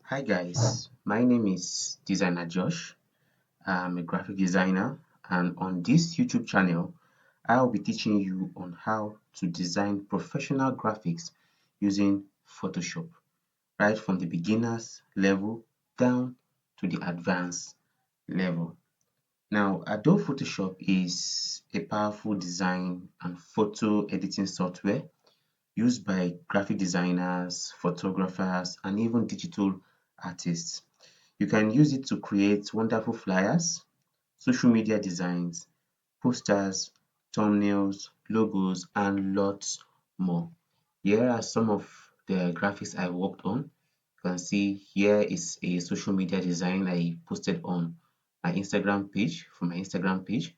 Hi guys, my name is Designer Josh. I'm a graphic designer, and on this YouTube channel, I'll be teaching you on how to design professional graphics using Photoshop, right from the beginners level down to the advanced level. Now, Adobe Photoshop is a powerful design and photo editing software used by graphic designers, photographers, and even digital artists. You can use it to create wonderful flyers, social media designs, posters, thumbnails, logos, and lots more. Here are some of the graphics I worked on. You can see here is a social media design I posted on my Instagram page for my Instagram page,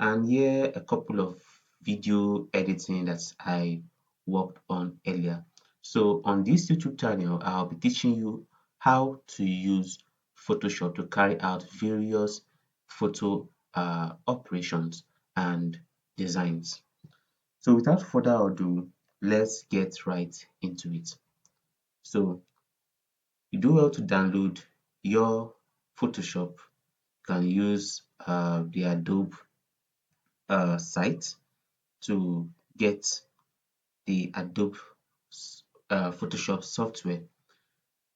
and here a couple of video editing that I worked on earlier. So on this YouTube channel, I'll be teaching you how to use Photoshop to carry out various photo operations and designs. So without further ado, let's get right into it. So you do well to download your Photoshop. You can use the Adobe site to get the Adobe Photoshop software,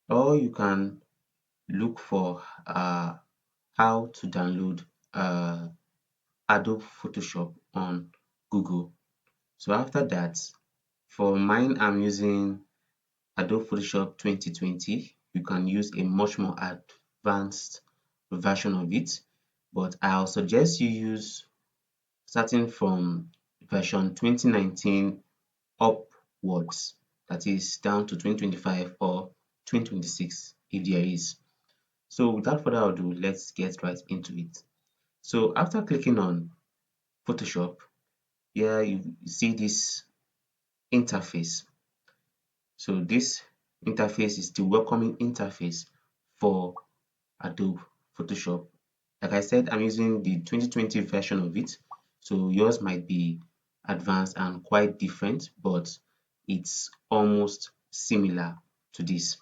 or you can look for how to download Adobe Photoshop on Google. So after that, for mine, I'm using Adobe Photoshop 2020. You can use a much more advanced version of it, but I'll suggest you use starting from version 2019 upwards, that is down to 2025 or 2026 if there is. So without further ado, let's get right into it. So after clicking on Photoshop, here you see this interface. So this interface is the welcoming interface for Adobe Photoshop. Like I said, I'm using the 2020 version of it, so yours might be advanced and quite different, but it's almost similar to this.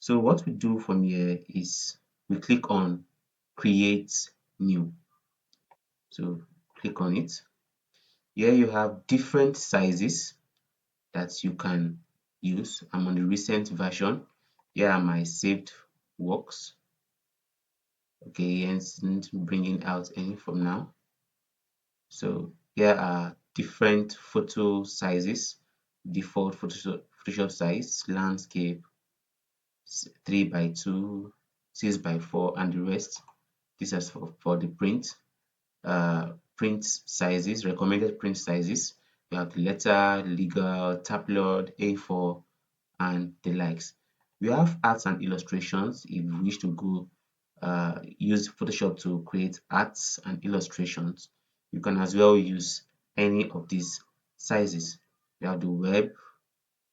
So what we do from here is we click on Create New. So click on it. Here you have different sizes that you can use. I'm on the recent version. Here are my saved works. Okay, and isn't bringing out any from now. So here are different photo sizes, default Photoshop size, landscape, 3 by 2, 6 by 4, and the rest. This is for the print sizes, recommended print sizes. You have letter, legal, tabloid, A4, and the likes. We have arts and illustrations if you wish to go use Photoshop to create arts and illustrations. You can as well use any of these sizes. We have the web,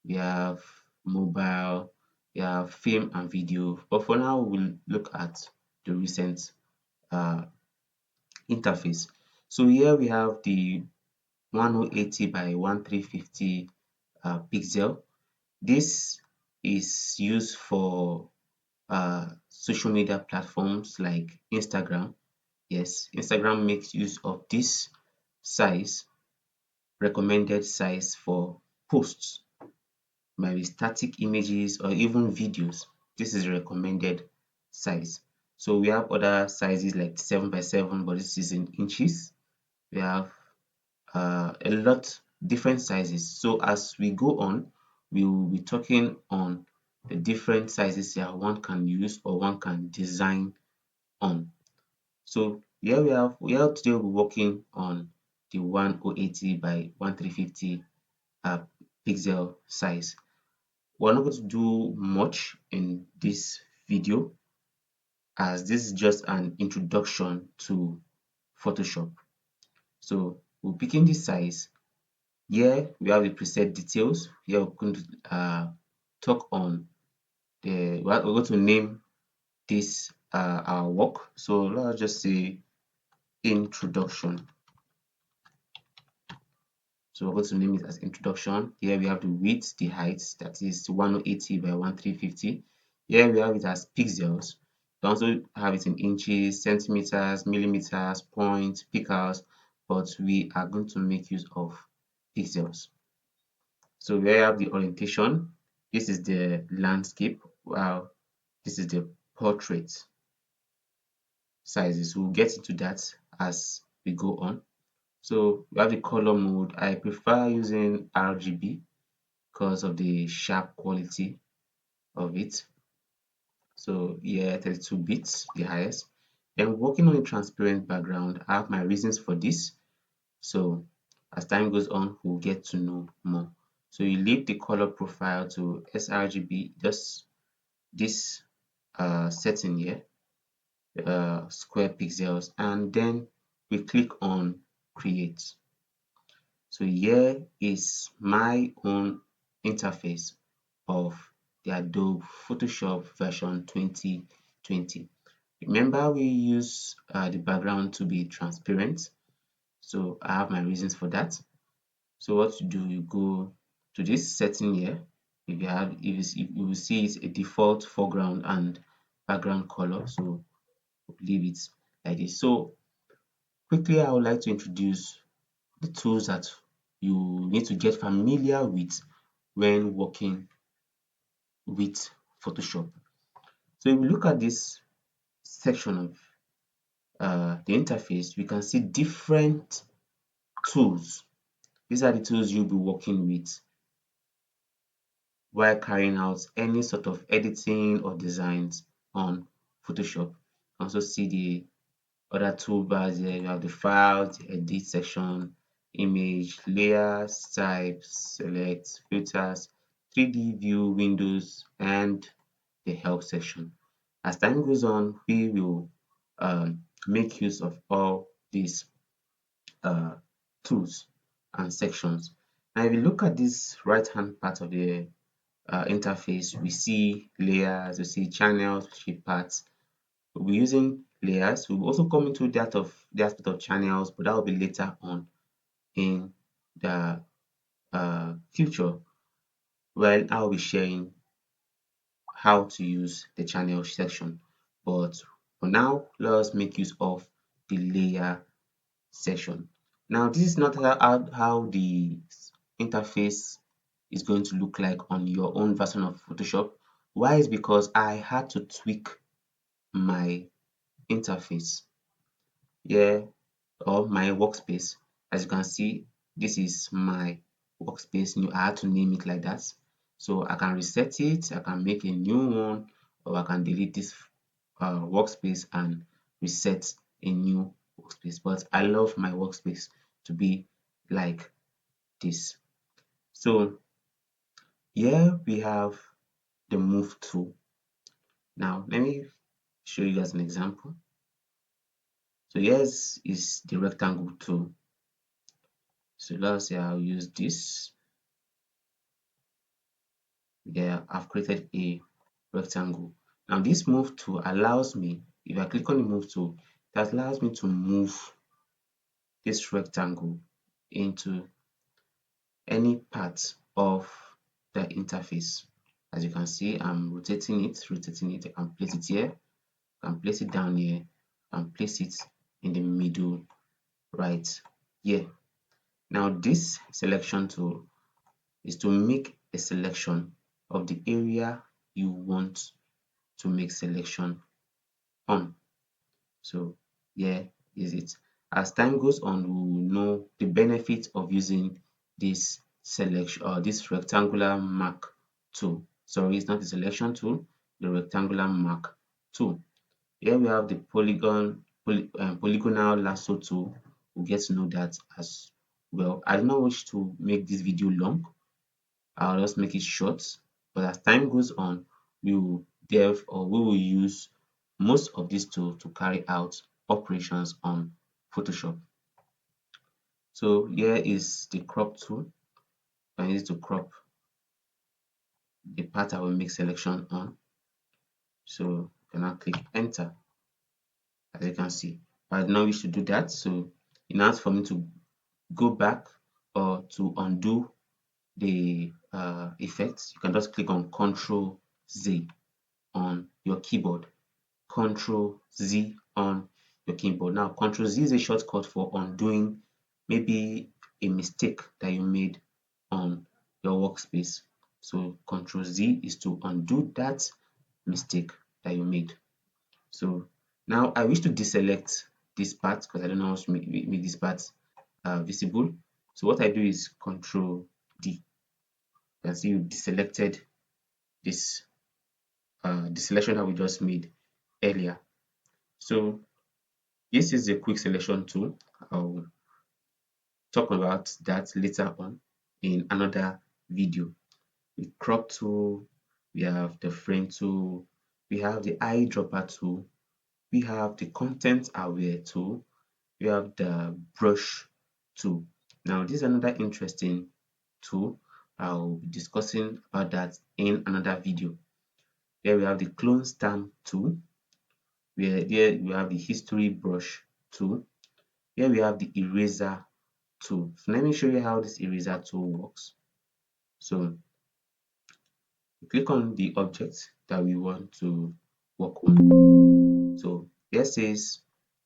we have mobile, we have film and video. But for now, we'll look at the recent uh, interface. So here we have the 1080 by 1350 pixel. This is used for social media platforms like Instagram. Yes, Instagram makes use of this size, recommended size for posts, maybe static images or even videos. This is recommended size. So we have other sizes like 7 by 7, but this is in inches. We have a lot different sizes. So as we go on, we will be talking on the different sizes that one can use or one can design on. So here we are today we're working on the 1080 by 1350 uh, pixel size. We're not going to do much in this video as this is just an introduction to Photoshop. So we'll begin this size. Here we have the preset details. Here we're going to talk on we're going to name this our work. So let's just say introduction. So we're going to name it as introduction. Here we have the width, the height, that is 1080 by 1350. Here we have it as pixels. We also have it in inches, centimeters, millimeters, points, pixels, but we are going to make use of pixels. So we have the orientation. This is the landscape, while this is the portrait sizes. We'll get into that as we go on. So we have the color mode. I prefer using RGB because of the sharp quality of it. So yeah, 32 bits, the highest. Then working on a transparent background, I have my reasons for this. So as time goes on, we'll get to know more. So you leave the color profile to sRGB, just this setting here, square pixels, and then we click on create. So here is my own interface of the Adobe Photoshop version 2020. Remember, we use the background to be transparent. So I have my reasons for that. So what you do, you go to this setting here. If you will see it's a default foreground and background color. So leave it like this. So quickly, I would like to introduce the tools that you need to get familiar with when working with Photoshop. So if we look at this section of the interface, we can see different tools. These are the tools you'll be working with while carrying out any sort of editing or designs on Photoshop. You can also see the other toolbars here. You have the files, the edit section, image, layers, types, select, filters, 3D view, windows, and the help section. As time goes on, we will make use of all these uh, tools and sections. Now, if you look at this right hand part of the interface, we see layers, we see channels, we see paths. We'll be using layers. We'll also come into that of the aspect of channels, but that will be later on in the future, while I'll be sharing how to use the channel section. But for now, let us make use of the layer section. Now, this is not how the interface is going to look like on your own version of Photoshop. Why is because I had to tweak my interface here, or my workspace. As you can see, this is my workspace. I had to name it like that. So I can reset it, I can make a new one, or I can delete this workspace and reset a new workspace. But I love my workspace to be like this. So here we have the move tool. Now let me show you guys an example. So here's is the rectangle tool. So let's say I'll use this. Yeah, I've created a rectangle. Now this move tool allows me, if I click on the move tool, that allows me to move this rectangle into any part of the interface. As you can see, I'm rotating it. I can place it here, I can place it down here, and place it in the middle right here. Now this selection tool is to make a selection of the area you want to make selection on. So here is it. As time goes on, we will know the benefit of using this selection or this rectangular mark tool. Sorry, it's not the selection tool, the rectangular mark tool. Here we have the polygonal lasso tool. We'll get to know that as well. I do not wish to make this video long. I'll just make it short. But as time goes on, we will we will use most of these tools to carry out operations on Photoshop. So here is the crop tool. I need to crop the part I will make selection on. So you can now click enter, as you can see. But I do not wish to do that. So in order for me to go back or to undo the effects, you can just click on Ctrl Z. on your keyboard. Control Z on your keyboard. Now, Control Z is a shortcut for undoing maybe a mistake that you made on your workspace. So Control Z is to undo that mistake that you made. So now I wish to deselect this part because I don't know how to make this part visible. So what I do is Control D. You can see you deselected this the selection that we just made earlier. So this is a quick selection tool. I'll talk about that later on in another video. The crop tool, we have the frame tool, we have the eyedropper tool, we have the content aware tool, we have the brush tool. Now this is another interesting tool. I'll be discussing about that in another video. Here we have the clone stamp tool, where here we have the history brush tool. Here we have the eraser tool. So let me show you how this eraser tool works. So you click on the object that we want to work on. So here says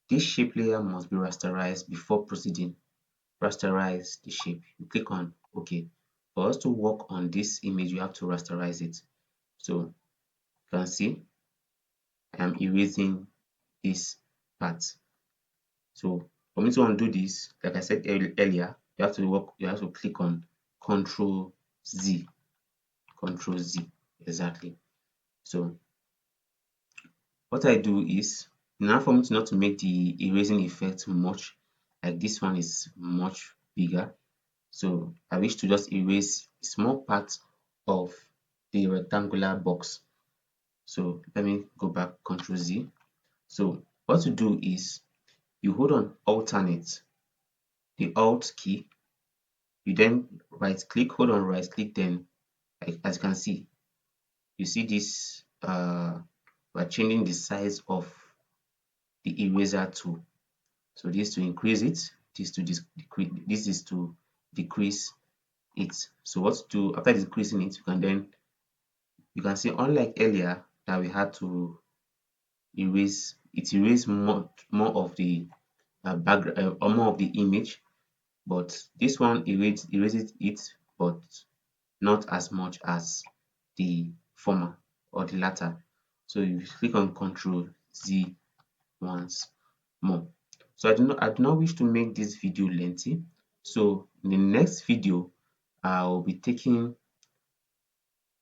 this shape layer must be rasterized before proceeding. Rasterize the shape. You click on OK. For us to work on this image, you have to rasterize it. So you can see I'm erasing this part. So for me to undo this, like I said earlier, you have to click on Control Z. Control Z, exactly. So what I do is, now for me to not to make the erasing effect much, like this one is much bigger. So I wish to just erase a small part of the rectangular box. So let me go back, Control Z. So what to do is you hold on alternate, the Alt key, you then right click, hold on right click, then as you can see, you see this we're changing the size of the eraser tool. So this to increase it, this to decrease, this is to decrease it. So what to do after decreasing it, you can see, unlike earlier that we had to erase more of the background or more of the image, but this one erases it, but not as much as the former or the latter. So you click on Control Z once more. So I do not wish to make this video lengthy. So in the next video, I will be taking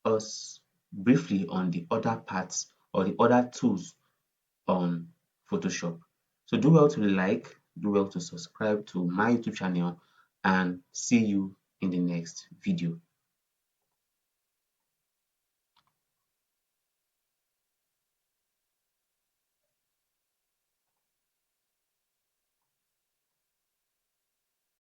us briefly on the other parts or the other tools on Photoshop. So do well to like, do well to subscribe to my YouTube channel, and see you in the next video.